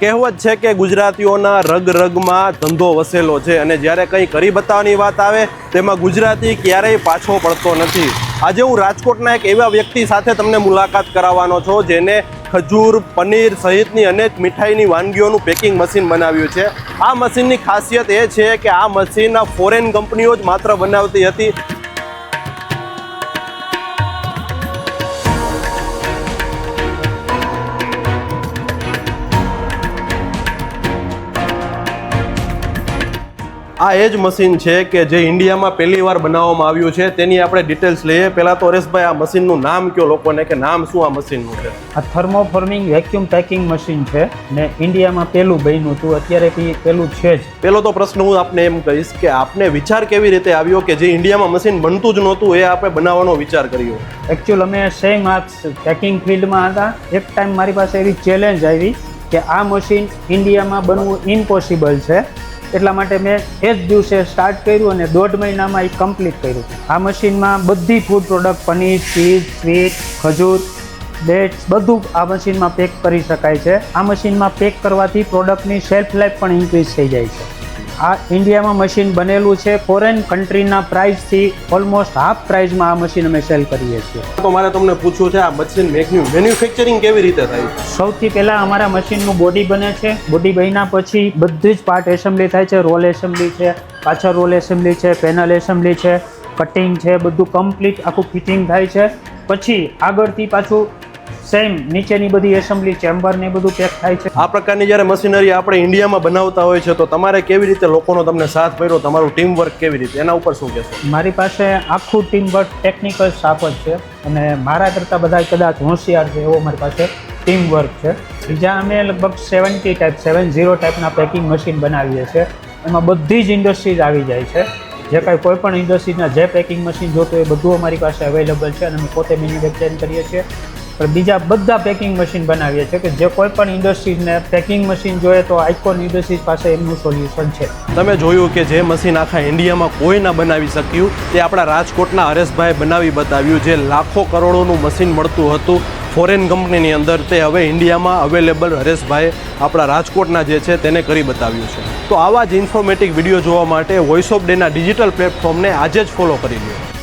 કહેવત છે કે ગુજરાતીઓના રગ રગમાં ધંધો વસેલો છે અને જ્યારે કંઈ કરી બતાવવાની વાત આવે તેમાં ગુજરાતી ક્યારેય પાછો પડતો નથી. આજે હું રાજકોટના એક એવા વ્યક્તિ સાથે તમને મુલાકાત કરાવવાનો છું જેને ખજૂર, પનીર સહિતની અનેક મીઠાઈની વાનગીઓનું પેકિંગ મશીન બનાવ્યું છે. આ મશીનની ખાસિયત એ છે કે આ મશીન ફોરેન કંપનીઓ જ માત્ર બનાવતી હતી. આ એ જ મશીન છે કે જે ઇન્ડિયામાં પહેલી વાર બનાવવામાં આવ્યું છે. તેની આપણે ડિટેલ્સ લઈએ. પહેલાં તો હરેશભાઈ, આ મશીનનું નામ કયો લોકોને, કે નામ શું આ મશીનનું છે? આ થર્મોફોર્મિંગ વેક્યુમ પેકિંગ મશીન છે ને ઇન્ડિયામાં પહેલું બન્યું હતું. અત્યારે પહેલું છે જ. પહેલો તો પ્રશ્ન હું આપને એમ કહીશ કે આપને વિચાર કેવી રીતે આવ્યો કે જે ઇન્ડિયામાં મશીન બનતું જ નહોતું એ આપણે બનાવવાનો વિચાર કર્યો? એકચ્યુઅલ અમે સેમ આ પેકિંગ ફિલ્ડમાં હતા. એક ટાઈમ મારી પાસે એવી ચેલેન્જ આવી કે આ મશીન ઇન્ડિયામાં બનવું ઇમ્પોસિબલ છે. એટલા માટે મેં એ જ દિવસે સ્ટાર્ટ કર્યું અને 1.5 મહિનામાં એ કમ્પ્લીટ કર્યું. આ મશીનમાં બધી food product, paneer, cheese, sweet, ખજૂર, ડેટ્સ બધું આ મશીનમાં પેક કરી શકાય છે. આ મશીનમાં પેક કરવાથી પ્રોડક્ટની શેલ્ફ લાઈફ પણ ઇન્ક્રીઝ થઈ જાય છે. આ ઇન્ડિયામાં મશીન બનેલું છે. ફોરેન કન્ટ્રીના પ્રાઇસથી ઓલમોસ્ટ હાફ પ્રાઇસમાં આ મશીન અમે સેલ કરીએ છીએ. તો મારે તમને પૂછવું છે, આ મશીન મેન્યુફેક્ચરિંગ કેવી રીતે થાય છે? સૌથી પહેલાં અમારા મશીનનું બોડી બને છે. બોડી બન્યા પછી બધી જ પાર્ટ એસેમ્બલી થાય છે. રોલ એસેમ્બલી છે, પાછળ રોલ એસેમ્બલી છે, પેનલ એસેમ્બલી છે, કટિંગ છે, બધું કમ્પ્લીટ આખું ફિટિંગ થાય છે. પછી આગળથી પાછું સેમ નીચેની બધી એસેમ્બલી, ચેમ્બર ને બધું પેક થાય છે. આ પ્રકારની જ્યારે મશીનરી આપણે ઇન્ડિયામાં બનાવતા હોય છે તો તમારે કેવી રીતે લોકોનો તમને સાથ મળ્યો, તમારું ટીમ વર્ક કેવી રીતે, એના ઉપર શું કહેશો? મારી પાસે આખું ટીમ વર્ક ટેકનિકલ સ્ટાફ જ છે અને મારા કરતાં બધા કદાચ હોશિયાર છે એવો મારી પાસે ટીમ વર્ક છે. બીજા અમે લગભગ 70 ટાઈપના પેકિંગ મશીન બનાવીએ છીએ. એમાં બધી જ ઇન્ડસ્ટ્રીઝ આવી જાય છે. જે કાંઈ કોઈ પણ ઇન્ડસ્ટ્રીઝના જે પેકિંગ મશીન જોતું એ બધું અમારી પાસે અવેલેબલ છે અને અમે પોતે મેન્યુફેક્ચરિંગ કરીએ છીએ. પણ બીજા બધા પેકિંગ મશીન બનાવીએ છીએ કે જે કોઈ પણ ઇન્ડસ્ટ્રીઝને પેકિંગ મશીન જોઈએ તો આઇકોન ઇન્ડસ્ટ્રીઝ પાસે એમનું સોલ્યુશન છે. તમે જોયું કે જે મશીન આખા ઇન્ડિયામાં કોઈ ના બનાવી શક્યું તે આપણા રાજકોટના હરેશભાઈ બનાવી બતાવ્યું. જે લાખો કરોડોનું મશીન મળતું હતું ફોરેન કંપનીની અંદર, તે હવે ઇન્ડિયામાં અવેલેબલ હરેશભાઈ આપણા રાજકોટના જે છે તેને કરી બતાવ્યું છે. તો આવા જ ઇન્ફોર્મેટિવ વિડીયો જોવા માટે વોઇસ ઓફ ડેના ડિજિટલ પ્લેટફોર્મને આજે જ ફોલો કરી લો.